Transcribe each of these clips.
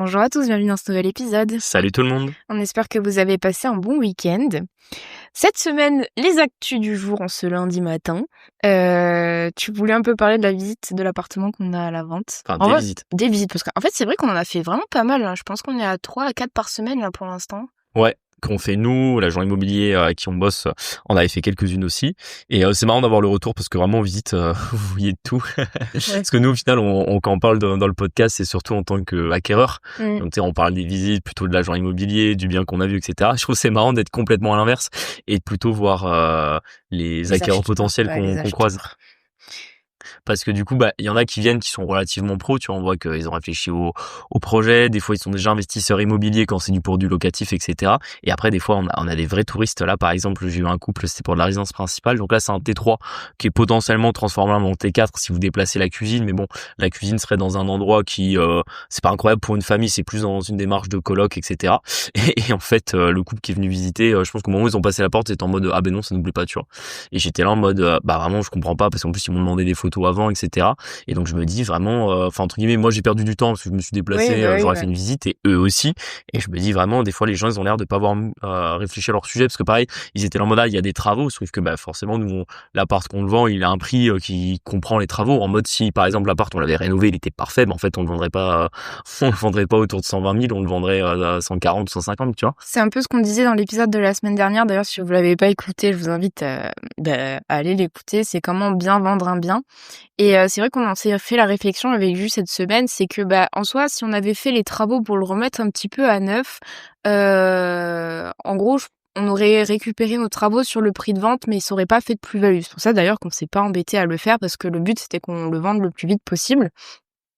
Bonjour à tous, bienvenue dans ce nouvel épisode. Salut tout le monde. On espère que vous avez passé un bon week-end. Cette semaine, les actus du jour en ce lundi matin. Tu voulais un peu parler de la visite de l'appartement qu'on a à la vente. Enfin, En des vrai, visites. des visites, parce qu'en fait, c'est vrai qu'on en a fait vraiment pas mal. Je pense qu'on est à 3 à 4 par semaine là pour l'instant. Ouais, qu'on fait nous, l'agent immobilier avec qui on bosse, on avait fait quelques-unes aussi. Et c'est marrant d'avoir le retour parce que vraiment on visite, vous voyez de tout. Parce que nous au final, quand on parle dans le podcast, c'est surtout en tant qu'acquéreur. Donc tu sais, on parle des visites, plutôt de l'agent immobilier, du bien qu'on a vu, etc. Je trouve que c'est marrant d'être complètement à l'inverse et de plutôt voir les acquéreurs potentiels qu'on croise. Parce que du coup, il y en a qui viennent qui sont relativement pros, tu vois, on voit qu'ils ont réfléchi au projet, des fois ils sont déjà investisseurs immobiliers quand c'est pour du locatif, etc. Et après, des fois, on a des vrais touristes. Là, par exemple, j'ai eu un couple, c'était pour de la résidence principale, donc là, c'est un T3 qui est potentiellement transformable en T4 si vous déplacez la cuisine, mais bon, la cuisine serait dans un endroit qui, c'est pas incroyable pour une famille, c'est plus dans une démarche de coloc, etc. Et en fait, le couple qui est venu visiter, je pense qu'au moment où ils ont passé la porte, c'était en mode, ah ben non, ça nous plaît pas, tu vois. Et j'étais là en mode, vraiment, je comprends pas, parce qu'en plus, ils m'ont demandé des photos avant, etc. Et donc je me dis vraiment, entre guillemets, moi j'ai perdu du temps parce que je me suis déplacé, j'aurais fait une visite et eux aussi. Et je me dis vraiment, des fois les gens ils ont l'air de pas avoir réfléchi à leur sujet parce que pareil, ils étaient là en mode il y a des travaux, sauf que forcément nous l'appart qu'on le vend, il a un prix qui comprend les travaux. En mode si par exemple l'appart on l'avait rénové, il était parfait, mais en fait on le vendrait pas, autour de 120 000, on le vendrait à 140 ou 150, tu vois. C'est un peu ce qu'on disait dans l'épisode de la semaine dernière. D'ailleurs, si vous l'avez pas écouté, je vous invite à aller l'écouter. C'est comment bien vendre un bien. Et c'est vrai qu'on s'est fait la réflexion avec Jus cette semaine, c'est que en soi, si on avait fait les travaux pour le remettre un petit peu à neuf, en gros, on aurait récupéré nos travaux sur le prix de vente, mais ça aurait pas fait de plus-value. C'est pour ça d'ailleurs qu'on s'est pas embêté à le faire, parce que le but c'était qu'on le vende le plus vite possible.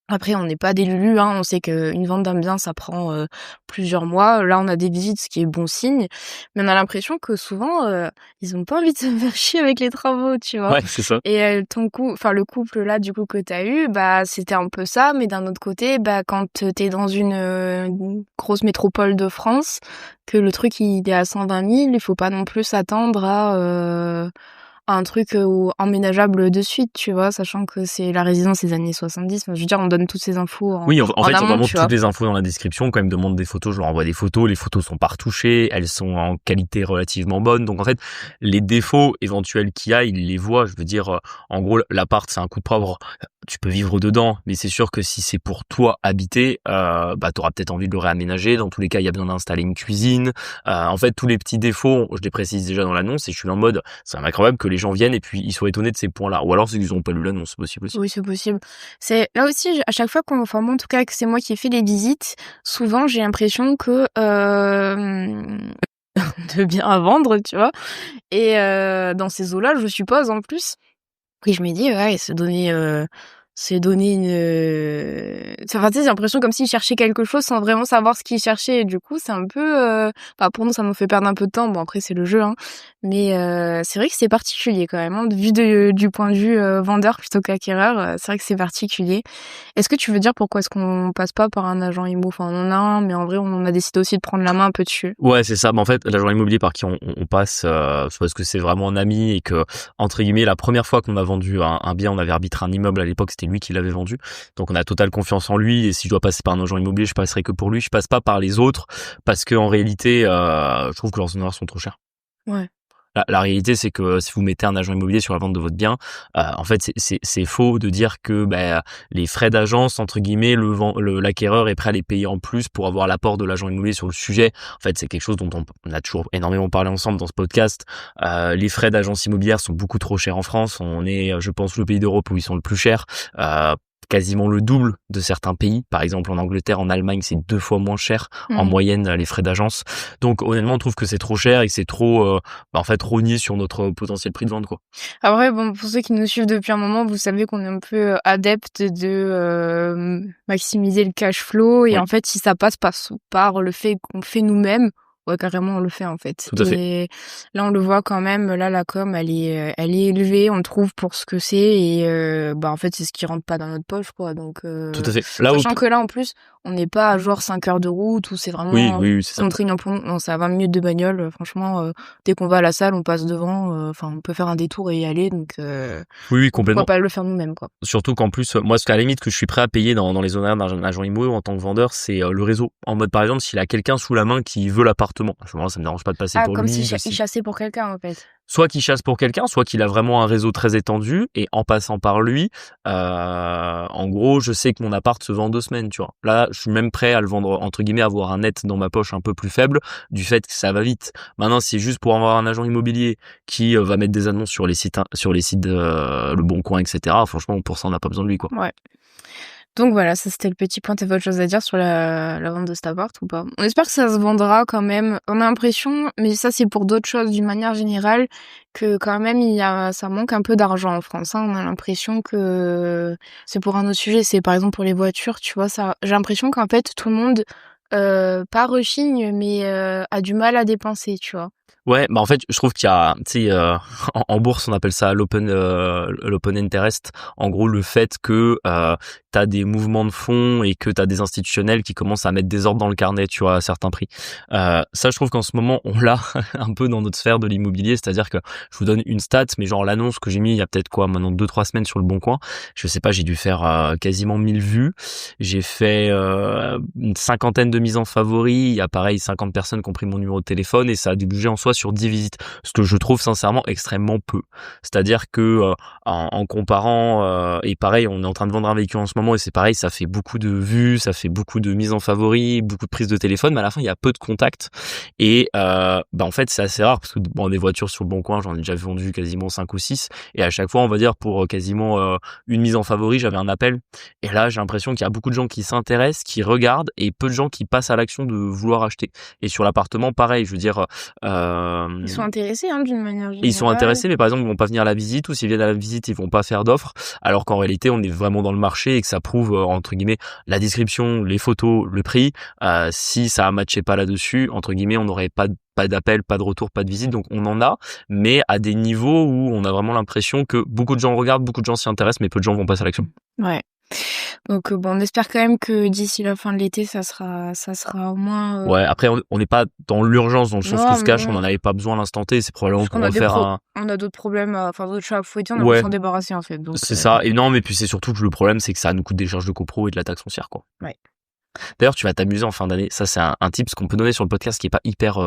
Après, on n'est pas des lulus, on sait qu'une vente d'un bien, ça prend plusieurs mois. Là, on a des visites, ce qui est bon signe. Mais on a l'impression que souvent, ils ont pas envie de se faire chier avec les travaux, tu vois. Ouais, c'est ça. Et le couple là, du coup, que t'as eu, c'était un peu ça. Mais d'un autre côté, quand t'es dans une grosse métropole de France, que le truc, il est à 120 000, il faut pas non plus s'attendre à un truc emménageable de suite, tu vois, sachant que c'est la résidence des années 70. Enfin, je veux dire, on donne toutes ces infos en fait, amont, on va mettre tu vois. toutes les infos dans la description. Quand ils me demandent des photos, je leur envoie des photos. Les photos sont pas retouchées, elles sont en qualité relativement bonne. Donc en fait, les défauts éventuels qu'il y a, ils les voient. Je veux dire, en gros, l'appart, c'est un coup de propre. Tu peux vivre dedans, mais c'est sûr que si c'est pour toi habiter, t'auras peut-être envie de le réaménager. Dans tous les cas, il y a besoin d'installer une cuisine. En fait, tous les petits défauts, je les précise déjà dans l'annonce, et je suis là en mode, c'est incroyable que les gens viennent et puis ils soient étonnés de ces points-là. Ou alors c'est qu'ils ont pas lu l'annonce, c'est possible aussi. Oui, c'est possible. C'est là aussi, à chaque fois moi en tout cas que c'est moi qui ai fait les visites, souvent j'ai l'impression que de bien à vendre, tu vois. Et dans ces eaux-là, je suppose en plus. Et je me dis ouais, c'est donner une enfin, tu sais, j'ai l'impression comme s'ils cherchaient quelque chose sans vraiment savoir ce qu'ils cherchaient. Et du coup, c'est un peu pour nous, ça nous fait perdre un peu de temps. Bon, après, c'est le jeu, mais c'est vrai que c'est particulier quand même, vu du point de vue vendeur plutôt qu'acquéreur. C'est vrai que c'est particulier. Est-ce que tu veux dire pourquoi est-ce qu'on passe pas par un agent immo? Enfin, on en a un, mais en vrai, on a décidé aussi de prendre la main un peu dessus. Ouais, c'est ça. En fait, l'agent immobilier par qui on passe, c'est parce que c'est vraiment un ami et que, entre guillemets, la première fois qu'on a vendu un bien, on avait arbitré un immeuble à l'époque, c'était lui qui l'avait vendu. Donc on a totale confiance en lui, et si je dois passer par un agent immobilier, je passerai que pour lui. Je passe pas par les autres parce que en réalité, je trouve que leurs honoraires sont trop chers. Ouais. La réalité, c'est que si vous mettez un agent immobilier sur la vente de votre bien, en fait, c'est faux de dire que les frais d'agence, entre guillemets, l'acquéreur est prêt à les payer en plus pour avoir l'apport de l'agent immobilier sur le sujet. En fait, c'est quelque chose dont on a toujours énormément parlé ensemble dans ce podcast. Les frais d'agence immobilière sont beaucoup trop chers en France. On est, je pense, le pays d'Europe où ils sont le plus chers. Quasiment le double de certains pays. Par exemple, en Angleterre, en Allemagne, c'est 2 fois moins cher en moyenne les frais d'agence. Donc honnêtement, on trouve que c'est trop cher et que c'est trop rogné sur notre potentiel prix de vente, quoi. Après, bon, pour ceux qui nous suivent depuis un moment, vous savez qu'on est un peu adepte de maximiser le cash flow. Et en fait, si ça passe par le fait qu'on fait nous-mêmes, ouais, carrément, on le fait, en fait. Tout à fait. Et là, on le voit quand même, là, la com, elle est élevée, on le trouve pour ce que c'est et en fait, c'est ce qui rentre pas dans notre poche, quoi. Donc Tout à fait. Là où sachant que là, en plus, on n'est pas à genre 5 heures de route où c'est oui, vraiment oui, oui, c'est ça. contraignant pour nous. Non, c'est à 20 minutes de bagnole, franchement, dès qu'on va à la salle, on passe devant, on peut faire un détour et y aller, donc Oui, oui, pourquoi complètement. pas le faire nous-mêmes, quoi. Surtout qu'en plus, moi, ce qu'à la limite que je suis prêt à payer dans les honoraires d'un agent immo en tant que vendeur, c'est le réseau. En mode, par exemple, s'il a quelqu'un sous la main qui veut l'appartement, à ce moment-là, ça me dérange pas de passer Ah, pour comme lui. si il chassait pour quelqu'un, en fait. Soit qu'il chasse pour quelqu'un, soit qu'il a vraiment un réseau très étendu, et en passant par lui, en gros, je sais que mon appart se vend en 2 semaines, tu vois. Là, je suis même prêt à le vendre, entre guillemets, avoir un net dans ma poche un peu plus faible, du fait que ça va vite. Maintenant, c'est juste pour avoir un agent immobilier qui va mettre des annonces sur les sites, Le Bon Coin, etc. Franchement, pour ça, on n'a pas besoin de lui, quoi. Ouais. Donc voilà, ça c'était le petit point. T'avais autre chose à dire sur la vente de cet appart ou pas? On espère que ça se vendra quand même. On a l'impression, mais ça c'est pour d'autres choses d'une manière générale, que quand même ça manque un peu d'argent en France, hein. On a l'impression que c'est pour un autre sujet. C'est par exemple pour les voitures, tu vois, ça. J'ai l'impression qu'en fait tout le monde, pas rechigne, mais a du mal à dépenser, tu vois. Ouais, bah en fait, je trouve qu'il y a, tu sais, en bourse, on appelle ça l'open interest. En gros, le fait que t'as des mouvements de fonds et que t'as des institutionnels qui commencent à mettre des ordres dans le carnet, tu vois, à certains prix. Ça, je trouve qu'en ce moment, on l'a un peu dans notre sphère de l'immobilier, c'est-à-dire que je vous donne une stat, mais genre l'annonce que j'ai mis il y a peut-être quoi, maintenant 2-3 semaines sur Le Bon Coin. Je sais pas, j'ai dû faire quasiment 1000 vues. J'ai fait une cinquantaine de mises en favoris. Il y a pareil 50 personnes qui ont pris mon numéro de téléphone et ça a dû bouger en soi sur 10 visites, ce que je trouve sincèrement extrêmement peu. C'est-à-dire que en comparant, et pareil, on est en train de vendre un véhicule en ce moment et c'est pareil, ça fait beaucoup de vues, ça fait beaucoup de mises en favoris, beaucoup de prises de téléphone, mais à la fin il y a peu de contacts et en fait c'est assez rare parce que bon, des voitures sur Le Bon Coin, j'en ai déjà vendu quasiment 5 ou 6 et à chaque fois on va dire pour quasiment une mise en favori, j'avais un appel et là j'ai l'impression qu'il y a beaucoup de gens qui s'intéressent, qui regardent et peu de gens qui passent à l'action de vouloir acheter. Et sur l'appartement pareil, je veux dire Ils sont intéressés, hein, d'une manière générale. ils sont intéressés, mais par exemple, ils vont pas venir à la visite, ou s'ils viennent à la visite, ils vont pas faire d'offres, alors qu'en réalité, on est vraiment dans le marché et que ça prouve, entre guillemets, la description, les photos, le prix. Si ça matchait pas là-dessus, entre guillemets, on n'aurait pas d'appel, pas de retour, pas de visite, donc on en a, mais à des niveaux où on a vraiment l'impression que beaucoup de gens regardent, beaucoup de gens s'y intéressent, mais peu de gens vont passer à l'action. Ouais. Donc on espère quand même que d'ici la fin de l'été, ça sera au moins. Ouais, après on n'est pas dans l'urgence, dans le sens Non, que se cache, on mais en avait pas besoin à l'instant T, c'est probablement parce pour qu'on a refaire on a d'autres problèmes, enfin d'autres choses à fouetter, on a ouais, besoin s'en débarrasser en fait. Donc c'est ça. Et non, mais puis c'est surtout que le problème, c'est que ça nous coûte des charges de copro et de la taxe foncière, quoi. Ouais. D'ailleurs, tu vas t'amuser en fin d'année. Ça, c'est un tips qu'on peut donner sur le podcast qui est pas hyper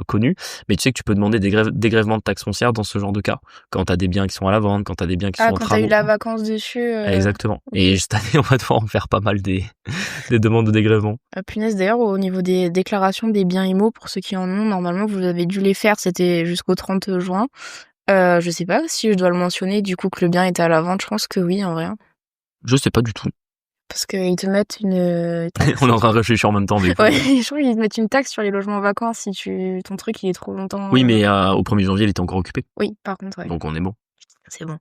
connu. Mais tu sais que tu peux demander des dégrèvements de taxes foncières dans ce genre de cas. Quand t'as des biens qui sont à la vente, quand t'as des biens qui sont en Quand t'as travaux. eu la vacance dessus. Exactement. Okay. Et cette année, on va devoir en faire pas mal des demandes de dégrèvement. Punaise, d'ailleurs, au niveau des déclarations des biens immo, pour ceux qui en ont, normalement, vous avez dû les faire, c'était jusqu'au 30 juin. Je sais pas si je dois le mentionner, du coup, que le bien était à la vente. Je pense que oui, en vrai. Je sais pas du tout. Parce qu'ils te mettent une taxe. On est en train de réfléchir en même temps. Mais ouais, je crois qu'ils te mettent une taxe sur les logements vacants si ton truc il est trop longtemps. Oui, mais au 1er janvier, il était encore occupé. Oui, par contre, ouais. Donc on est bon. C'est bon.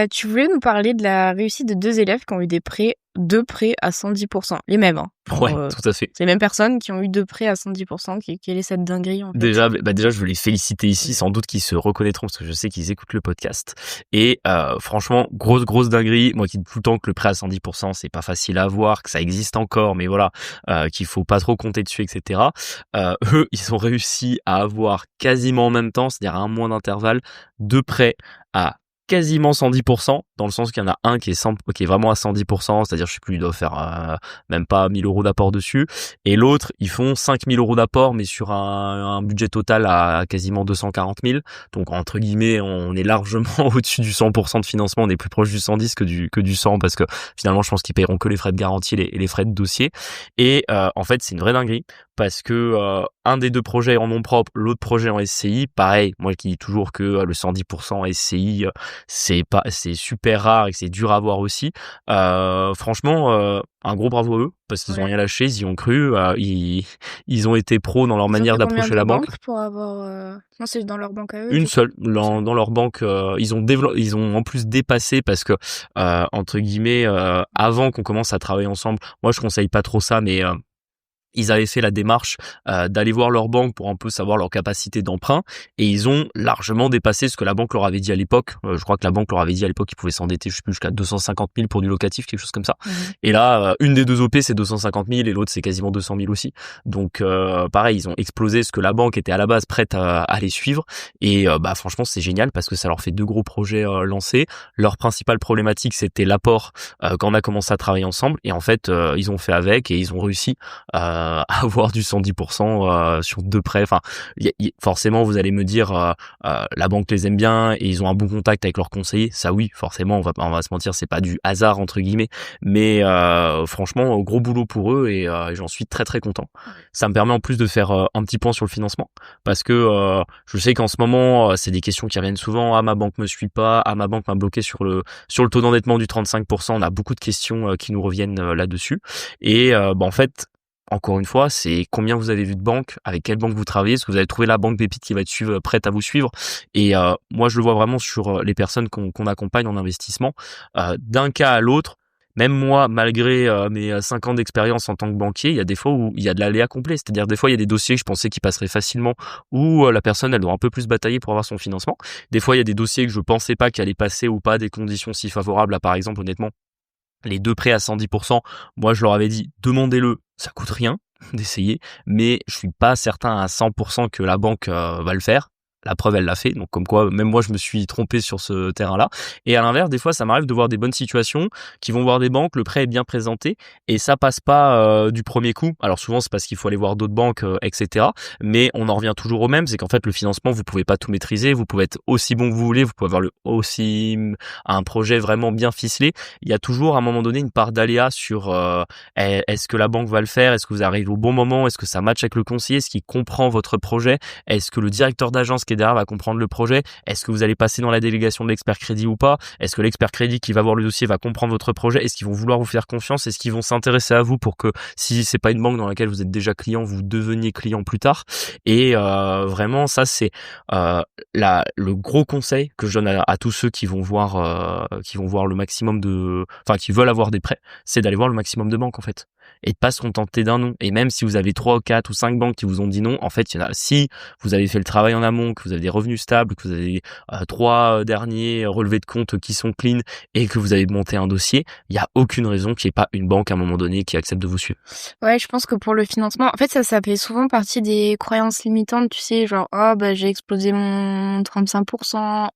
Tu voulais nous parler de la réussite de 2 élèves qui ont eu deux prêts à 110%. Les mêmes, hein. Ouais, tout à fait. C'est les mêmes personnes qui ont eu 2 prêts à 110%. Quelle est cette dinguerie, en fait? Déjà, je veux les féliciter ici. Sans doute qu'ils se reconnaîtront parce que je sais qu'ils écoutent le podcast. Et franchement, grosse dinguerie. Moi qui dis tout le temps que le prêt à 110%, c'est pas facile à avoir, que ça existe encore, mais voilà, qu'il faut pas trop compter dessus, etc. Eux, ils ont réussi à avoir quasiment en même temps, c'est-à-dire à un mois d'intervalle, 2 prêts à quasiment 110%, dans le sens qu'il y en a un qui est vraiment à 110%, c'est-à-dire, je sais plus, il doit faire même pas 1000 euros d'apport dessus, et l'autre, ils font 5000 euros d'apport, mais sur un budget total à quasiment 240 000, donc entre guillemets, on est largement au-dessus du 100% de financement, on est plus proche du 110 que du 100, parce que finalement, je pense qu'ils paieront que les frais de garantie et les frais de dossier, et en fait, c'est une vraie dinguerie, parce que un des 2 projets en nom propre, l'autre projet en SCI, pareil, moi qui dis toujours que le 110% SCI, c'est super rare et que c'est dur à avoir aussi. Franchement, un gros bravo à eux parce qu'ils ont rien lâché, ils y ont cru, ils ont été pros dans leur manière d'approcher la banque. Pour avoir non, c'est dans leur banque à eux. Une seule dans leur banque, ils ont en plus dépassé parce que entre guillemets avant qu'on commence à travailler ensemble, moi je conseille pas trop ça, mais ils avaient fait la démarche d'aller voir leur banque pour un peu savoir leur capacité d'emprunt et ils ont largement dépassé ce que la banque leur avait dit à l'époque. Je crois que la banque leur avait dit à l'époque qu'ils pouvaient s'endetter, je sais plus, jusqu'à 250 000 pour du locatif, quelque chose comme ça. Et là, une des deux OP c'est 250 000 et l'autre c'est quasiment 200 000 aussi. Donc pareil, ils ont explosé ce que la banque était à la base prête à les suivre et franchement c'est génial parce que ça leur fait 2 gros projets lancés. Leur principale problématique c'était l'apport quand on a commencé à travailler ensemble et en fait ils ont fait avec et ils ont réussi avoir du 110% sur 2 prêts. Enfin, forcément, vous allez me dire, la banque les aime bien et ils ont un bon contact avec leurs conseillers. Ça, oui, forcément, on va se mentir, c'est pas du hasard entre guillemets, mais franchement, gros boulot pour eux et j'en suis très très content. Ça me permet en plus de faire un petit point sur le financement parce que je sais qu'en ce moment, c'est des questions qui reviennent souvent. Ah, ma banque me suit pas. Ah, ma banque m'a bloqué sur le taux d'endettement du 35%. On a beaucoup de questions qui nous reviennent là-dessus et en fait. Encore une fois, c'est combien vous avez vu de banques, avec quelle banque vous travaillez, est-ce que vous avez trouvé la banque pépite qui va être prête à vous suivre. Et moi, je le vois vraiment sur les personnes qu'on accompagne en investissement. D'un cas à l'autre, même moi, malgré mes 5 ans d'expérience en tant que banquier, il y a des fois où il y a de l'aléa complet. C'est-à-dire des fois, il y a des dossiers que je pensais qu'ils passeraient facilement, où la personne, elle doit un peu plus batailler pour avoir son financement. Des fois, il y a des dossiers que je pensais pas qu'ils allaient passer ou pas, des conditions si favorables. Là, par exemple, honnêtement, les 2 prêts à 110%, moi je leur avais dit demandez-le, ça coûte rien d'essayer, mais je suis pas certain à 100% que la banque va le faire. La preuve, elle l'a fait. Donc, comme quoi, même moi, je me suis trompé sur ce terrain-là. Et à l'inverse, des fois, ça m'arrive de voir des bonnes situations qui vont voir des banques, le prêt est bien présenté et ça passe pas du premier coup. Alors, souvent, c'est parce qu'il faut aller voir d'autres banques, etc. Mais on en revient toujours au même, c'est qu'en fait, le financement, vous pouvez pas tout maîtriser. Vous pouvez être aussi bon que vous voulez. Vous pouvez avoir un projet vraiment bien ficelé. Il y a toujours, à un moment donné, une part d'aléa sur est-ce que la banque va le faire? Est-ce que vous arrivez au bon moment? Est-ce que ça matche avec le conseiller? Est-ce qu'il comprend votre projet? Est-ce que le directeur d'agence qui est derrière va comprendre le projet? Est-ce que vous allez passer dans la délégation de l'expert crédit ou pas? Est-ce que l'expert crédit qui va voir le dossier va comprendre votre projet? Est-ce qu'ils vont vouloir vous faire confiance? Est-ce qu'ils vont s'intéresser à vous pour que si c'est pas une banque dans laquelle vous êtes déjà client, vous deveniez client plus tard? Et vraiment, ça c'est le gros conseil que je donne à tous ceux qui vont voir le maximum qui veulent avoir des prêts, c'est d'aller voir le maximum de banques en fait. Et de pas se contenter d'un non. Et même si vous avez 3 ou 4 ou 5 banques qui vous ont dit non, en fait, il y en a, si vous avez fait le travail en amont, que vous avez des revenus stables, que vous avez 3 derniers relevés de compte qui sont clean et que vous avez monté un dossier, il y a aucune raison qu'il n'y ait pas une banque à un moment donné qui accepte de vous suivre. Ouais, je pense que pour le financement, en fait, ça fait souvent partie des croyances limitantes, tu sais, genre, j'ai explosé mon 35%,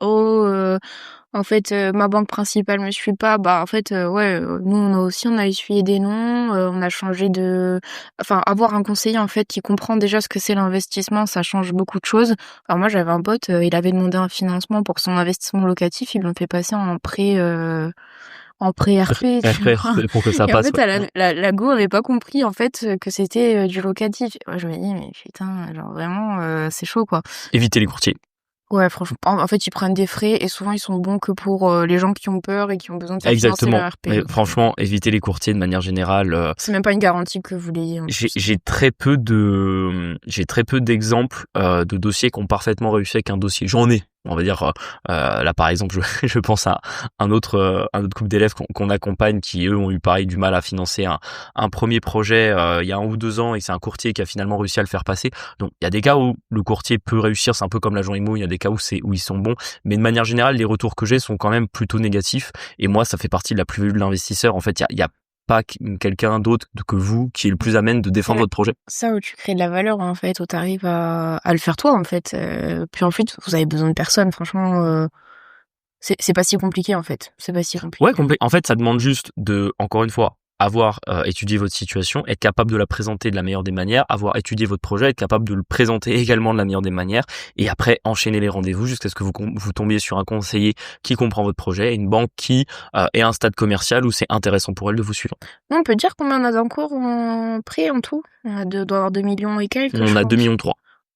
en fait, ma banque principale me suit pas. En fait, nous, on a essuyé des noms, on a changé avoir un conseiller, en fait, qui comprend déjà ce que c'est l'investissement, ça change beaucoup de choses. Alors moi, j'avais un pote, il avait demandé un financement pour son investissement locatif, ils l'ont fait passer en prêt RP, tu vois. Pour que ça Et passe. en fait, la go avait pas compris, en fait, que c'était du locatif. Ouais, je me dis, mais putain, genre vraiment, c'est chaud, quoi. Évitez les courtiers. Ouais, franchement, en fait, ils prennent des frais et souvent ils sont bons que pour les gens qui ont peur et qui ont besoin de faire financer leur RP. Mais franchement, évitez les courtiers de manière générale. C'est même pas une garantie que vous l'ayez. J'ai très peu d'exemples de dossiers qui ont parfaitement réussi avec un dossier. J'en ai. On va dire là par exemple, je pense à un autre couple d'élèves qu'on accompagne qui eux ont eu pareil du mal à financer un premier projet il y a 1 ou 2 ans et c'est un courtier qui a finalement réussi à le faire passer. Donc il y a des cas où le courtier peut réussir, c'est un peu comme l'agent IMO, il y a des cas où ils sont bons, mais de manière générale les retours que j'ai sont quand même plutôt négatifs et moi ça fait partie de la plus-value de l'investisseur. En fait, il y a pas quelqu'un d'autre que vous qui est le plus amène de défendre votre projet. Ça où tu crées de la valeur en fait, où t'arrives à le faire toi en fait. Puis ensuite vous avez besoin de personne, franchement. C'est pas si compliqué en fait. C'est pas si compliqué. Ouais, en fait, ça demande juste de, encore une fois, avoir étudié votre situation, être capable de la présenter de la meilleure des manières, avoir étudié votre projet, être capable de le présenter également de la meilleure des manières, et après enchaîner les rendez-vous jusqu'à ce que vous tombiez sur un conseiller qui comprend votre projet et une banque qui est à un stade commercial où c'est intéressant pour elle de vous suivre. On peut dire combien on a d'encours en prêt en tout? On doit avoir 2 millions et quelques. On a 2,3 millions.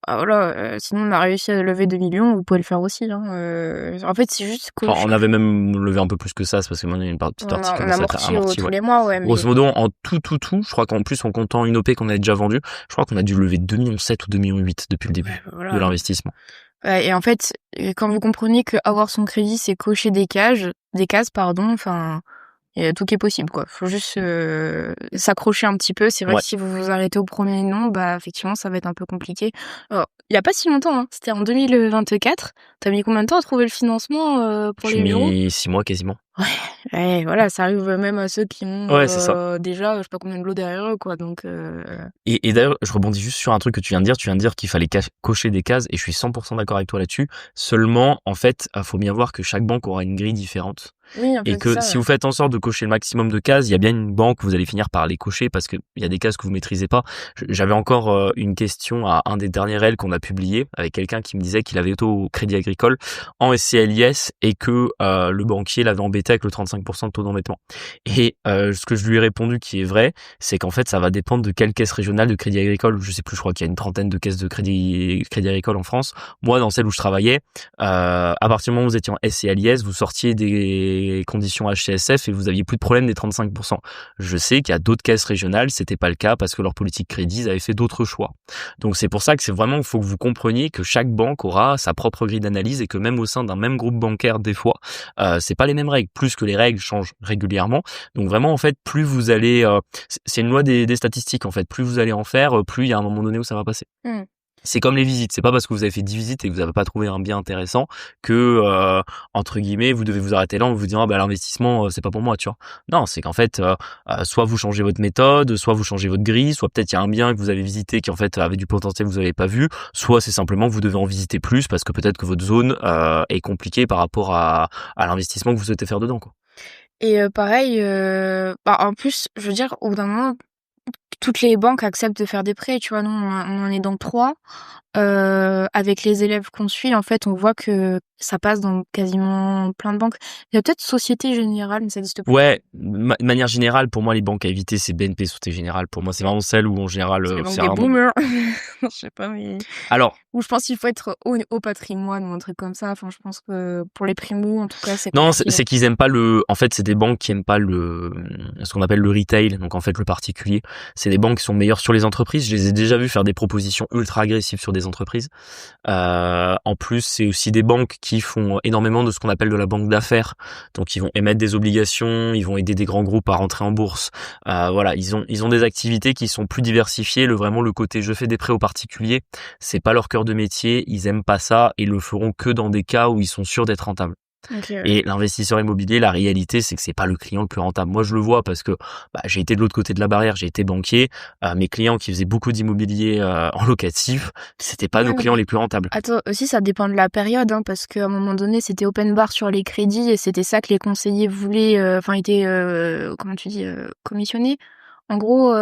Ah voilà, sinon on a réussi à lever 2 millions, vous pouvez le faire aussi. En fait, c'est juste que... on avait même levé un peu plus que ça, c'est parce que maintenant il y a une petite partie qui on amorti tous les mois, ouais. Grosso modo, en tout, je crois qu'en plus, en comptant une OP qu'on avait déjà vendue, je crois qu'on a dû lever 2,7 millions ou 2,8 millions depuis le début de l'investissement. Ouais, et en fait, quand vous comprenez que avoir son crédit, c'est cocher des cases, enfin... Il y a tout qui est possible, quoi. Faut juste s'accrocher un petit peu. C'est vrai Ouais. que si vous vous arrêtez au premier nom, bah effectivement, ça va être un peu compliqué. Alors, il y a pas si longtemps, hein. C'était en 2024. T'as mis combien de temps à trouver le financement pour J'ai les bureaux? mis 6 mois quasiment. Ouais, voilà, ça arrive même à ceux qui ont Ouais, c'est ça. déjà, je sais pas combien de lots derrière eux, quoi. Donc, Et d'ailleurs, je rebondis juste sur un truc que tu viens de dire. Tu viens de dire qu'il fallait cocher des cases et je suis 100% d'accord avec toi là-dessus. Seulement, en fait, faut bien voir que chaque banque aura une grille différente. oui, en Et fait, c'est que ça. si vous faites en sorte de cocher le maximum de cases, il y a bien une banque, vous allez finir par les cocher parce que il y a des cases que vous maîtrisez pas. J'avais encore une question à un des derniers réels qu'on a publié avec quelqu'un qui me disait qu'il avait été au Crédit Agricole en SCLIS et que le banquier l'avait embêté avec le 35% de taux d'endettement. Et ce que je lui ai répondu qui est vrai, c'est qu'en fait ça va dépendre de quelle caisse régionale de Crédit Agricole. Je sais plus, je crois qu'il y a une trentaine de caisses de Crédit Agricole en France. Moi, dans celle où je travaillais, à partir du moment où vous étiez en SCLIS, vous sortiez des conditions HCSF et vous aviez plus de problème des 35%. Je sais qu'il y a d'autres caisses régionales, c'était pas le cas parce que leur politique crédit, ils avaient fait d'autres choix. Donc c'est pour ça que c'est vraiment, il faut que vous compreniez que chaque banque aura sa propre grille d'analyse et que même au sein d'un même groupe bancaire, des fois, c'est pas les mêmes règles. Plus que les règles changent régulièrement. Donc vraiment, en fait, plus vous allez, c'est une loi des statistiques en fait. Plus vous allez en faire, plus il y a un moment donné où ça va passer. Mmh. C'est comme les visites, c'est pas parce que vous avez fait 10 visites et que vous n'avez pas trouvé un bien intéressant que entre guillemets vous devez vous arrêter là en vous disant l'investissement c'est pas pour moi, tu vois. Non, c'est qu'en fait soit vous changez votre méthode, soit vous changez votre grille, soit peut-être il y a un bien que vous avez visité qui en fait avait du potentiel que vous n'avez pas vu, soit c'est simplement que vous devez en visiter plus parce que peut-être que votre zone est compliquée par rapport à l'investissement que vous souhaitez faire dedans, quoi. Et pareil, en plus, je veux dire, au bout d'un moment, toutes les banques acceptent de faire des prêts, tu vois? Nous, on en est dans 3. Avec les élèves qu'on suit, en fait, on voit que ça passe dans quasiment plein de banques. Il y a peut-être Société Générale, mais ça existe plus. Ouais, de manière générale, pour moi, les banques à éviter, c'est BNP, Société Générale. Pour moi, c'est vraiment celle où, en général, C'est les banques c'est des rarement... boomers. Je sais pas, mais Alors, ou je pense qu'il faut être au patrimoine ou un truc comme ça. Enfin, je pense que pour les primos, en tout cas, c'est non, compliqué. c'est qu'ils aiment pas le... En fait, c'est des banques qui aiment pas ce qu'on appelle le retail, donc en fait, le particulier. C'est des banques qui sont meilleures sur les entreprises. Je les ai déjà vues faire des propositions ultra agressives sur des entreprises. En plus, c'est aussi des banques qui font énormément de ce qu'on appelle de la banque d'affaires. Donc, ils vont émettre des obligations, ils vont aider des grands groupes à rentrer en bourse. Voilà, ils ont des activités qui sont plus diversifiées. Vraiment, le côté je fais des prêts aux particuliers, c'est pas leur cœur de métier. Ils aiment pas ça et le feront que dans des cas où ils sont sûrs d'être rentables. OK, ouais. Et l'investisseur immobilier, la réalité, c'est que c'est pas le client le plus rentable. Moi, je le vois parce que j'ai été de l'autre côté de la barrière, j'ai été banquier. Mes clients qui faisaient beaucoup d'immobilier en locatif, c'était pas nos Ouais, clients mais les plus rentables. attends, aussi, ça dépend de la période, hein, parce qu'à un moment donné, c'était open bar sur les crédits et c'était ça que les conseillers voulaient, enfin, étaient, comment tu dis, commissionnés. En gros,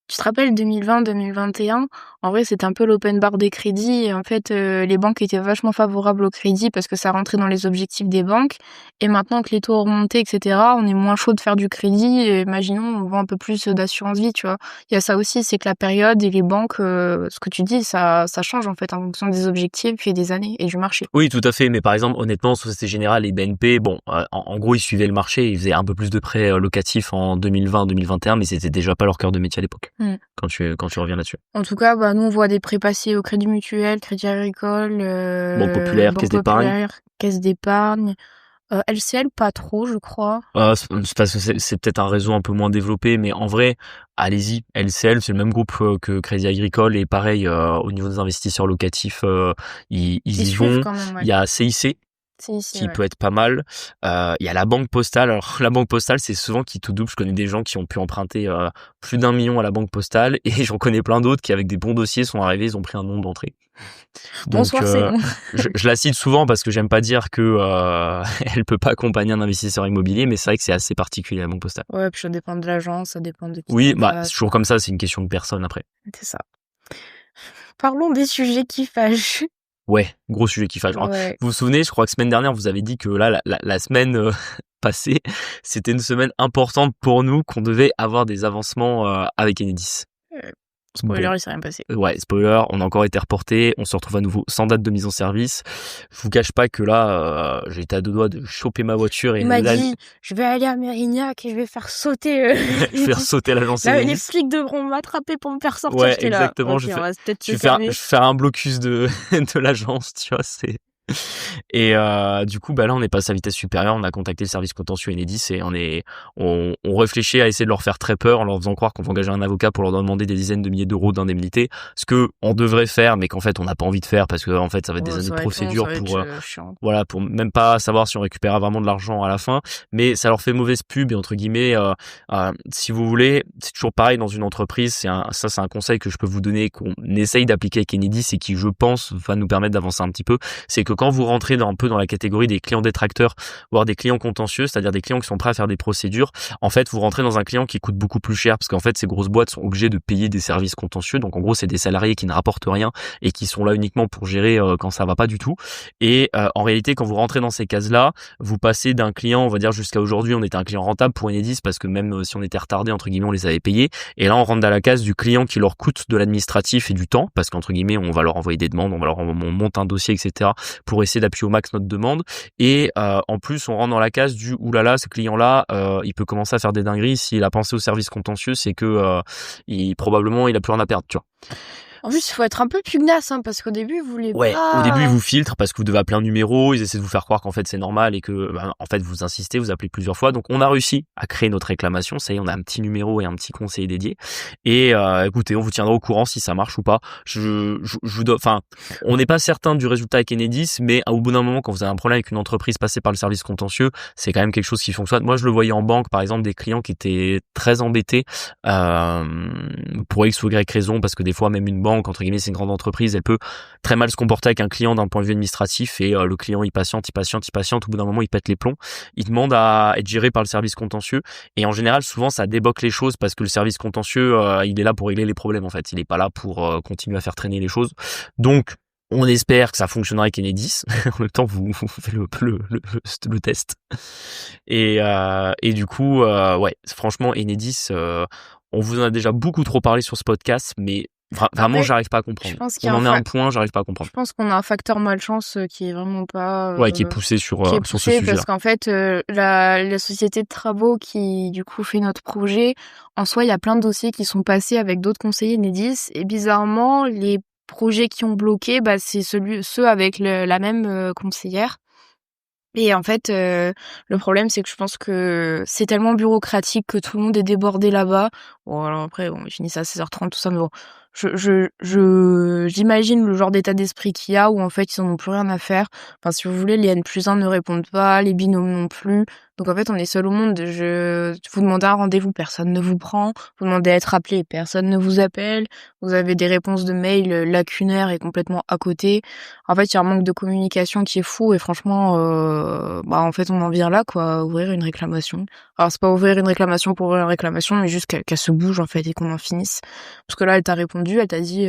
tu te rappelles 2020-2021, en vrai, c'était un peu l'open bar des crédits et en fait, les banques étaient vachement favorables au crédit parce que ça rentrait dans les objectifs des banques et maintenant que les taux ont remonté et cetera, on est moins chaud de faire du crédit et imaginons, on vend un peu plus d'assurance vie, tu vois? Il y a ça aussi, c'est que la période et les banques, ce que tu dis, ça change en fait en fonction des objectifs et des années et du marché. Oui, tout à fait. Mais par exemple, honnêtement, Société Générale et BNP, en gros, ils suivaient le marché, ils faisaient un peu plus de prêts locatifs en 2020-2021, mais c'était déjà pas leur cœur de métier à l'époque. Mmh. Quand tu reviens là-dessus. En tout cas, nous, on voit des prêts passer au Crédit Mutuel, Crédit Agricole, Banque Populaire, Banque Caisse d'épargne. Populaire, Caisse d'épargne, LCL, pas trop, je crois. C'est parce que c'est peut-être un réseau un peu moins développé, mais en vrai, allez-y. LCL, c'est le même groupe que Crédit Agricole et pareil, au niveau des investisseurs locatifs, ils y suivent vont. quand même, ouais. Il y a CIC C'est ici, qui ouais. peut être pas mal. Il y a la Banque Postale. Alors la Banque Postale, c'est souvent qui tout double. Je connais des gens qui ont pu emprunter plus d'1 million à la Banque Postale et j'en connais plein d'autres qui, avec des bons dossiers, sont arrivés, ils ont pris un nom d'entrée. Donc Bonsoir, c'est bon. je la cite souvent parce que j'aime pas dire que elle peut pas accompagner un investisseur immobilier, mais c'est vrai que c'est assez particulier la Banque Postale. Ouais, puis ça dépend de l'agence, ça dépend de qui Oui, t'en c'est face. toujours comme ça, c'est une question de personne après. C'est ça. Parlons des sujets qui fâchent. Ouais, gros sujet qui fâche. Alors, Ouais. vous vous souvenez, je crois que semaine dernière, vous avez dit que là, la semaine passée, c'était une semaine importante pour nous, qu'on devait avoir des avancements avec Enedis. Spoiler, il s'est rien passé. Ouais, spoiler, on a encore été reporté, on se retrouve à nouveau sans date de mise en service. Je vous cache pas que là, j'ai été à deux doigts de choper ma voiture et Il m'a là, dit, je vais aller à Mérignac et je vais faire sauter. faire sauter l'agence Là, les Enedis. flics devront m'attraper pour me faire sortir. Ouais, J'étais exactement. là. Ok, Je on va peut-être vais se calmer. faire un blocus de l'agence, tu vois, c'est... Et du coup, bah là, on est passé à vitesse supérieure. On a contacté le service contentieux Enedis et on réfléchit à essayer de leur faire très peur en leur faisant croire qu'on va engager un avocat pour leur demander des dizaines de milliers d'euros d'indemnité, ce que on devrait faire, mais qu'en fait, on n'a pas envie de faire parce que en fait, ça va être des années de procédure pour voilà, pour même pas savoir si on récupère vraiment de l'argent à la fin. Mais ça leur fait mauvaise pub et entre guillemets, si vous voulez, c'est toujours pareil dans une entreprise. C'est un conseil que je peux vous donner, qu'on essaye d'appliquer avec Enedis et qui, je pense, va nous permettre d'avancer un petit peu. C'est que quand vous rentrez un peu dans la catégorie des clients détracteurs, voire des clients contentieux, c'est-à-dire des clients qui sont prêts à faire des procédures, en fait, vous rentrez dans un client qui coûte beaucoup plus cher parce qu'en fait, ces grosses boîtes sont obligées de payer des services contentieux. Donc, en gros, c'est des salariés qui ne rapportent rien et qui sont là uniquement pour gérer quand ça va pas du tout. Et en réalité, quand vous rentrez dans ces cases-là, vous passez d'un client, on va dire jusqu'à aujourd'hui, on était un client rentable pour Enedis parce que même si on était retardé, entre guillemets, on les avait payés. Et là, on rentre dans la case du client qui leur coûte de l'administratif et du temps parce qu'entre guillemets, on va leur envoyer des demandes, on monte un dossier, etc. pour essayer d'appuyer au max notre demande. Et en plus, on rentre dans la case du oulala, ce client-là, il peut commencer à faire des dingueries. S'il a pensé au service contentieux, c'est que probablement il a plus rien à perdre, tu vois. En plus, il faut être un peu pugnace, hein, parce qu'au début, vous voulez pas... au début, ils vous filtrent parce que vous devez appeler un numéro, ils essaient de vous faire croire qu'en fait, c'est normal et que, en fait, vous insistez, vous appelez plusieurs fois. Donc, on a réussi à créer notre réclamation. Ça y est, on a un petit numéro et un petit conseiller dédié. Et, écoutez, on vous tiendra au courant si ça marche ou pas. On n'est pas certain du résultat avec Enedis, mais au bout d'un moment, quand vous avez un problème avec une entreprise passée par le service contentieux, c'est quand même quelque chose qui fonctionne. Moi, je le voyais en banque, par exemple, des clients qui étaient très embêtés, pour X ou Y raison, parce que des fois, même une banque, entre guillemets, c'est une grande entreprise, elle peut très mal se comporter avec un client d'un point de vue administratif et le client il patiente, au bout d'un moment il pète les plombs, il demande à être géré par le service contentieux et en général souvent ça débloque les choses parce que le service contentieux il est là pour régler les problèmes en fait, il est pas là pour continuer à faire traîner les choses. Donc on espère que ça fonctionnera avec Enedis. En même temps, vous faites le test. Et du coup, ouais, franchement, Enedis, on vous en a déjà beaucoup trop parlé sur ce podcast, mais vraiment, j'arrive pas à comprendre. Je pense on en est à un point, j'arrive pas à comprendre. Je pense qu'on a un facteur malchance qui est vraiment pas... qui est poussé sur ce sujet-là. Parce qu'en fait, la société de travaux qui, du coup, fait notre projet, en soi, il y a plein de dossiers qui sont passés avec d'autres conseillers Enedis. Et bizarrement, les projets qui ont bloqué, c'est ceux avec la même conseillère. Et en fait, le problème, c'est que je pense que c'est tellement bureaucratique que tout le monde est débordé là-bas. Bon, alors après, ils finissent à 16h30, tout ça, mais bon, j'imagine le genre d'état d'esprit qu'il y a où en fait, ils en ont plus rien à faire. Enfin, si vous voulez, les N+1 ne répondent pas, les binômes non plus. Donc en fait, on est seul au monde. Vous demandez un rendez-vous, personne ne vous prend. Vous demandez à être appelé, personne ne vous appelle. Vous avez des réponses de mail lacunaires et complètement à côté. En fait, il y a un manque de communication qui est fou et franchement, en fait, on en vient là, quoi, à ouvrir une réclamation. Alors, c'est pas ouvrir une réclamation pour ouvrir une réclamation, mais juste qu'elle se bouge, en fait, et qu'on en finisse. Parce que là, elle t'a répondu, elle t'a dit,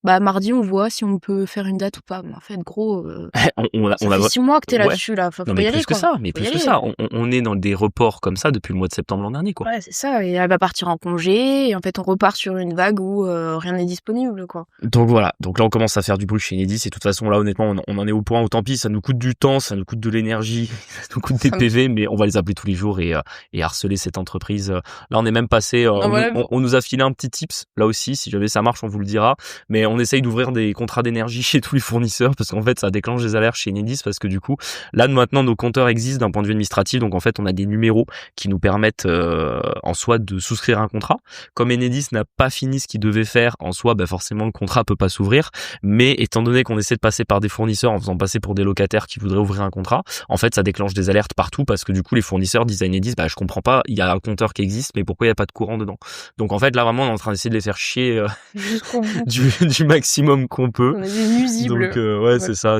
mardi, on voit si on peut faire une date ou pas. Mais en fait, gros, ça fait 6 mois que t'es là-dessus, là. Faut y aller, plus que ça, on est dans des reports comme ça depuis le mois de septembre l'an dernier, quoi. Ouais, c'est ça. Et elle va partir en congé, et en fait, on repart sur une vague où rien n'est disponible, quoi. Donc voilà. Donc là, on commence à faire du bruit chez Enedis, et de toute façon, là, honnêtement, on en est au point où tant pis, ça nous coûte du temps, ça nous coûte de l'énergie, ça nous coûte des PV, mais on va les appeler tous les jours et harceler cette entreprise. Là, on est même passé, on nous a filé un petit tips, là aussi, si jamais ça marche, on vous le dira, mais on essaye d'ouvrir des contrats d'énergie chez tous les fournisseurs parce qu'en fait ça déclenche des alertes chez Enedis parce que du coup là maintenant nos compteurs existent d'un point de vue administratif, donc en fait on a des numéros qui nous permettent en soi de souscrire un contrat. Comme Enedis n'a pas fini ce qu'il devait faire en soi, forcément le contrat peut pas s'ouvrir, mais étant donné qu'on essaie de passer par des fournisseurs en faisant passer pour des locataires qui voudraient ouvrir un contrat, en fait ça déclenche des alertes partout parce que du coup les fournisseurs disent à Enedis je comprends pas, il y a un compteur qui existe mais pourquoi il y a pas de courant dedans. Donc en fait là vraiment on est en train d'essayer de les faire chier du maximum qu'on peut. On est des nuisibles. Donc ouais, c'est ça,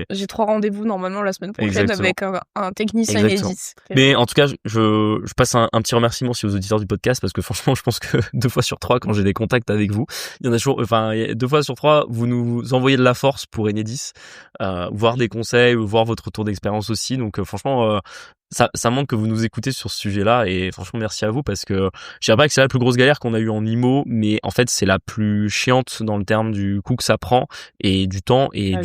j'ai 3 rendez-vous normalement la semaine prochaine avec un technicien Enedis. Mais en tout cas, je passe un petit remerciement aussi aux auditeurs du podcast parce que franchement, je pense que 2 fois sur 3 quand j'ai des contacts avec vous, il y en a toujours 2 fois sur 3 vous nous envoyez de la force pour Enedis, voir des conseils, voir votre retour d'expérience aussi. Donc franchement ça montre que vous nous écoutez sur ce sujet-là et franchement merci à vous parce que je dirais pas que c'est la plus grosse galère qu'on a eue en IMO, mais en fait c'est la plus chiante dans le terme du coût que ça prend et du temps et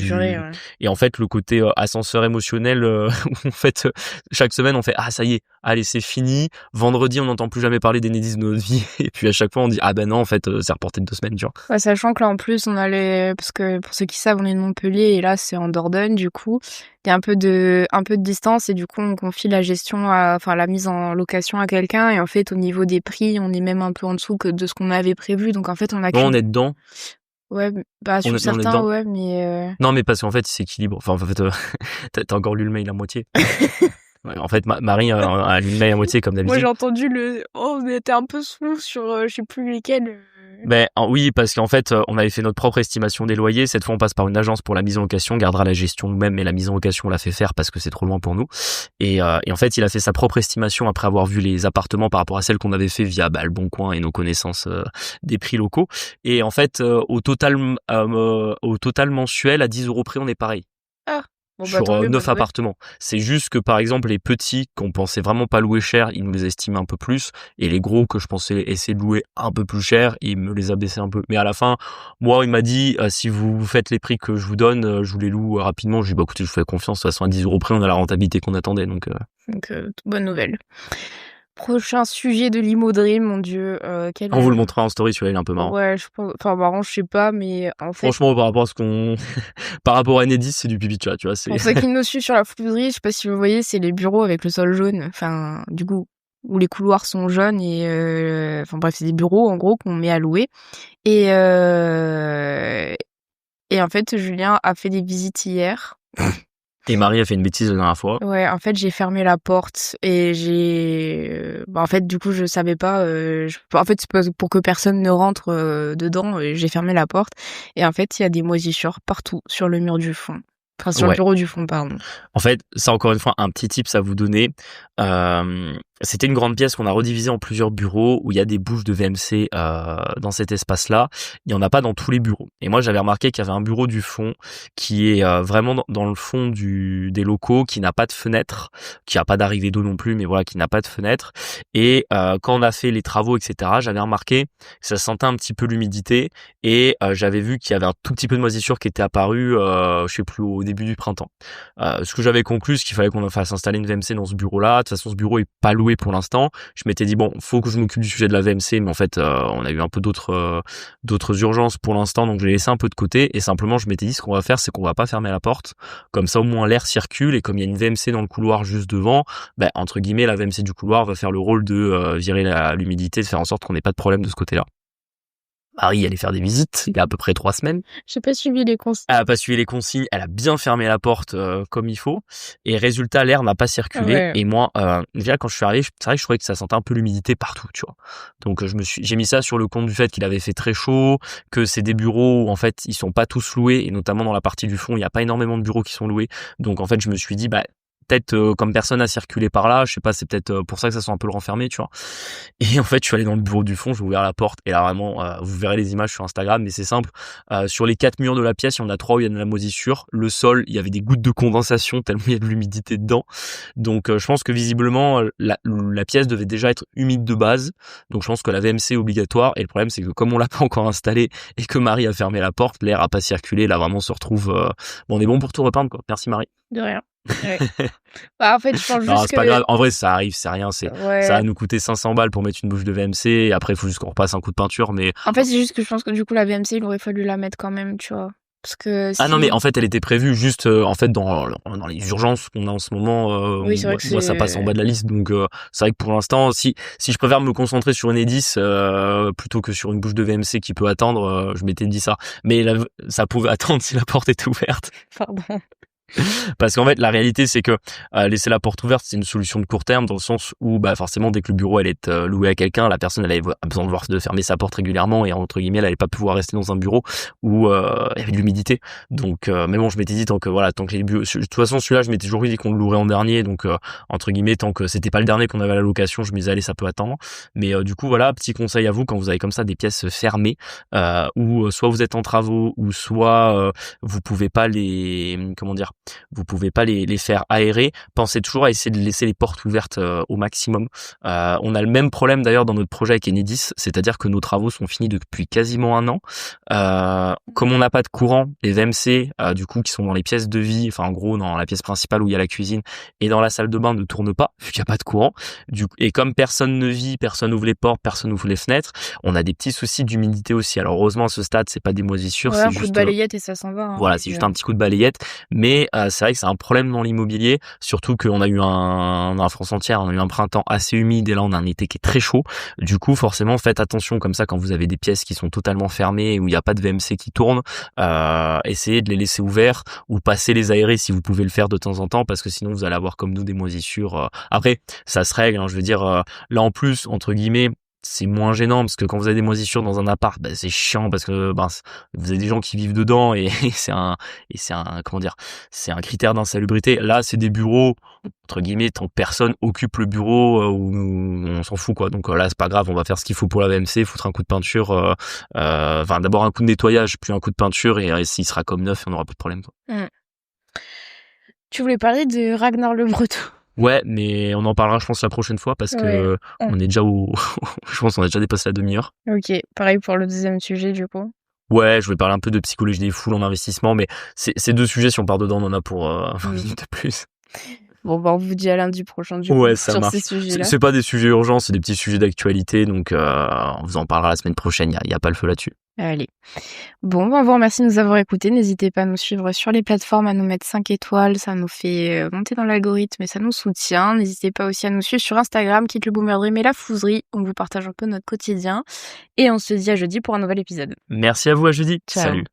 en fait le côté ascenseur émotionnel où en fait chaque semaine on fait ah ça y est, allez c'est fini, vendredi on n'entend plus jamais parler d'Enedis de notre vie et puis à chaque fois on dit ah ben non en fait c'est reporté de 2 semaines, tu vois. Ouais, sachant que là en plus on allait, parce que pour ceux qui savent on est de Montpellier et là c'est en Dordogne, du coup il y a un peu de distance et du coup on confie la gestion enfin la mise en location à quelqu'un et en fait au niveau des prix on est même un peu en dessous que de ce qu'on avait prévu, donc en fait on a Non, on est dedans. ouais bah sur certains ouais mais non mais parce qu'en fait il s'équilibre, enfin en fait t'as encore lu le mail à moitié. Ouais, en fait Marie a lu le mail à moitié comme d'habitude. Moi j'ai entendu on était un peu flou sur je sais plus lesquels. Ben oui, parce qu'en fait, on avait fait notre propre estimation des loyers. Cette fois, on passe par une agence pour la mise en location, on gardera la gestion nous-mêmes, mais la mise en location, on l'a fait faire parce que c'est trop loin pour nous. Et en fait, il a fait sa propre estimation après avoir vu les appartements par rapport à celles qu'on avait fait via Le Bon Coin et nos connaissances des prix locaux. Et en fait, au total mensuel, à 10 € près, on est pareil. Ah. Bon, Sur 9 appartements. C'est juste que par exemple les petits qu'on pensait vraiment pas louer cher, ils nous les estimaient un peu plus, et les gros que je pensais essayer de louer un peu plus cher, il me les a baissés un peu. Mais à la fin, moi il m'a dit si vous faites les prix que je vous donne, je vous les loue rapidement. Je lui ai dit bah écoutez, je vous fais confiance, de toute façon à 10 € près on a la rentabilité qu'on attendait, donc bonne nouvelle. Prochain sujet de l'Imo Dream, mon dieu. On vous le montrera en story, celui-là il est un peu marrant. Ouais, je pense, enfin marrant, je sais pas, mais en fait. Franchement, par rapport à ce qu'on, par rapport à Enedis, c'est du pipi de chat, tu vois. Pour ceux qui nous suivent sur la flouderie, je sais pas si vous voyez, c'est les bureaux avec le sol jaune. Enfin, du coup, où les couloirs sont jaunes et enfin bref, c'est des bureaux en gros qu'on met à louer. Et en fait, Julien a fait des visites hier. Et Marie a fait une bêtise la dernière fois. Ouais, en fait, j'ai fermé la porte et en fait, du coup, je savais pas. En fait, c'est pour que personne ne rentre dedans. J'ai fermé la porte et en fait, il y a des moisissures partout sur le mur du fond. Enfin, sur le bureau du fond, pardon. En fait, ça encore une fois, un petit tips à vous donner. C'était une grande pièce qu'on a redivisée en plusieurs bureaux où il y a des bouches de VMC dans cet espace-là. Il n'y en a pas dans tous les bureaux. Et moi, j'avais remarqué qu'il y avait un bureau du fond qui est vraiment dans le fond des locaux, qui n'a pas de fenêtre, qui n'a pas d'arrivée d'eau non plus, mais voilà, qui n'a pas de fenêtre. Et quand on a fait les travaux, etc., j'avais remarqué que ça sentait un petit peu l'humidité et j'avais vu qu'il y avait un tout petit peu de moisissure qui était apparue, je sais plus, au début du printemps. Ce que j'avais conclu, c'est qu'il fallait qu'on fasse installer une VMC dans ce bureau-là. De toute façon, ce bureau est pas loué pour l'instant. Je m'étais dit bon, faut que je m'occupe du sujet de la VMC, mais en fait, on a eu un peu d'autres urgences pour l'instant, donc je l'ai laissé un peu de côté. Et simplement, je m'étais dit ce qu'on va faire, c'est qu'on va pas fermer la porte. Comme ça, au moins l'air circule et comme il y a une VMC dans le couloir juste devant, entre guillemets, la VMC du couloir va faire le rôle de virer l'humidité, de faire en sorte qu'on n'ait pas de problème de ce côté-là. Marie allait faire des visites il y a à peu près 3 semaines. J'ai pas suivi les consignes. Elle a pas suivi les consignes, elle a bien fermé la porte comme il faut. Et résultat, l'air n'a pas circulé. Ouais. Et moi, déjà quand je suis arrivé, c'est vrai que je trouvais que ça sentait un peu l'humidité partout, tu vois. Donc j'ai mis ça sur le compte du fait qu'il avait fait très chaud, que c'est des bureaux où en fait ils sont pas tous loués, et notamment dans la partie du fond, il y a pas énormément de bureaux qui sont loués. Donc en fait, je me suis dit peut-être comme personne a circulé par là, je sais pas, c'est peut-être pour ça que ça sent un peu le renfermé, tu vois. Et en fait, je suis allé dans le bureau du fond, j'ai ouvert la porte et là vraiment, vous verrez les images sur Instagram, mais c'est simple. Sur les 4 murs de la pièce, il y en a 3 où il y a de la moisissure. Le sol, il y avait des gouttes de condensation tellement il y a de l'humidité dedans. Donc je pense que visiblement la pièce devait déjà être humide de base. Donc je pense que la VMC est obligatoire. Et le problème, c'est que comme on l'a pas encore installé et que Marie a fermé la porte, l'air a pas circulé. Là vraiment, on se retrouve. Bon, on est bon pour tout repeindre, quoi. Merci Marie. De rien. Ouais. En fait, je pense juste c'est pas grave. En vrai, ça arrive, c'est rien. Ça va nous coûter 500 balles pour mettre une bouche de VMC. Et après, il faut juste qu'on repasse un coup de peinture. Mais en fait, c'est juste que je pense que du coup, la VMC, il aurait fallu la mettre quand même, tu vois. Parce que Ah non, mais en fait, elle était prévue juste en fait dans les urgences qu'on a en ce moment. Oui, c'est vrai que moi, ça passe en bas de la liste. Donc c'est vrai que pour l'instant, si je préfère me concentrer sur une Enedis plutôt que sur une bouche de VMC qui peut attendre, je m'étais dit ça. Mais ça pouvait attendre si la porte était ouverte. Pardon. Parce qu'en fait, la réalité, c'est que laisser la porte ouverte, c'est une solution de court terme dans le sens où, forcément, dès que le bureau allait être loué à quelqu'un, la personne, elle avait besoin de fermer sa porte régulièrement et entre guillemets, elle allait pas pouvoir rester dans un bureau où il y avait de l'humidité. Donc, mais bon, je m'étais dit tant que les bureaux, de toute façon, celui-là, je m'étais toujours dit qu'on le louerait en dernier. Donc, entre guillemets, tant que c'était pas le dernier qu'on avait à la location, je me disais allez, ça peut attendre. Mais du coup, voilà, petit conseil à vous quand vous avez comme ça des pièces fermées où soit vous êtes en travaux ou soit vous pouvez pas vous pouvez pas les faire aérer. Pensez toujours à essayer de laisser les portes ouvertes au maximum. On a le même problème d'ailleurs dans notre projet avec Enedis, c'est-à-dire que nos travaux sont finis depuis quasiment 1 an. Comme on n'a pas de courant, les VMC du coup qui sont dans les pièces de vie, enfin en gros dans la pièce principale où il y a la cuisine et dans la salle de bain ne tournent pas vu qu'il n'y a pas de courant. Et comme personne ne vit, personne ouvre les portes, personne ouvre les fenêtres, on a des petits soucis d'humidité aussi. Alors heureusement à ce stade c'est pas des moisissures, Ouais, c'est un coup juste de balayette et ça s'en va. voilà, c'est juste un petit coup de balayette, mais c'est vrai que c'est un problème dans l'immobilier, surtout qu'on a eu dans la France entière, on a eu un printemps assez humide et là on a un été qui est très chaud. Du coup, forcément, faites attention comme ça quand vous avez des pièces qui sont totalement fermées où il n'y a pas de VMC qui tourne, essayez de les laisser ouverts ou passer les aérer si vous pouvez le faire de temps en temps parce que sinon vous allez avoir comme nous des moisissures. Après, ça se règle, hein, je veux dire, là en plus, entre guillemets, c'est moins gênant parce que quand vous avez des moisissures dans un appart, c'est chiant parce que vous avez des gens qui vivent dedans et c'est un comment dire, c'est un critère d'insalubrité. Là, c'est des bureaux entre guillemets tant que personne occupe le bureau où on s'en fout quoi. Donc là, c'est pas grave, on va faire ce qu'il faut pour la VMC, foutre un coup de peinture, d'abord un coup de nettoyage, puis un coup de peinture et s'il sera comme neuf, on n'aura plus de problème quoi. Tu voulais parler de Ragnar le Breton. Ouais, mais on en parlera, je pense, la prochaine fois parce que on est déjà je pense qu'on a déjà dépassé la demi-heure. Ok, pareil pour le deuxième sujet, du coup. Ouais, je vais parler un peu de psychologie des foules en investissement, mais ces 2 sujets, si on part dedans, on en a pour 20 minutes de plus. Bon, on vous dit à lundi prochain, du coup, Ouais, ça sur marche. ces sujets-là. C'est pas des sujets urgents, c'est des petits sujets d'actualité, donc on vous en parlera la semaine prochaine, il y a pas le feu là-dessus. Allez. Bon, on vous remercie de nous avoir écoutés. N'hésitez pas à nous suivre sur les plateformes, à nous mettre 5 étoiles. Ça nous fait monter dans l'algorithme et ça nous soutient. N'hésitez pas aussi à nous suivre sur Instagram, Quitte le Boomer Dream et la Fouserie. On vous partage un peu notre quotidien. Et on se dit à jeudi pour un nouvel épisode. Merci à vous, à jeudi. Ciao. Salut.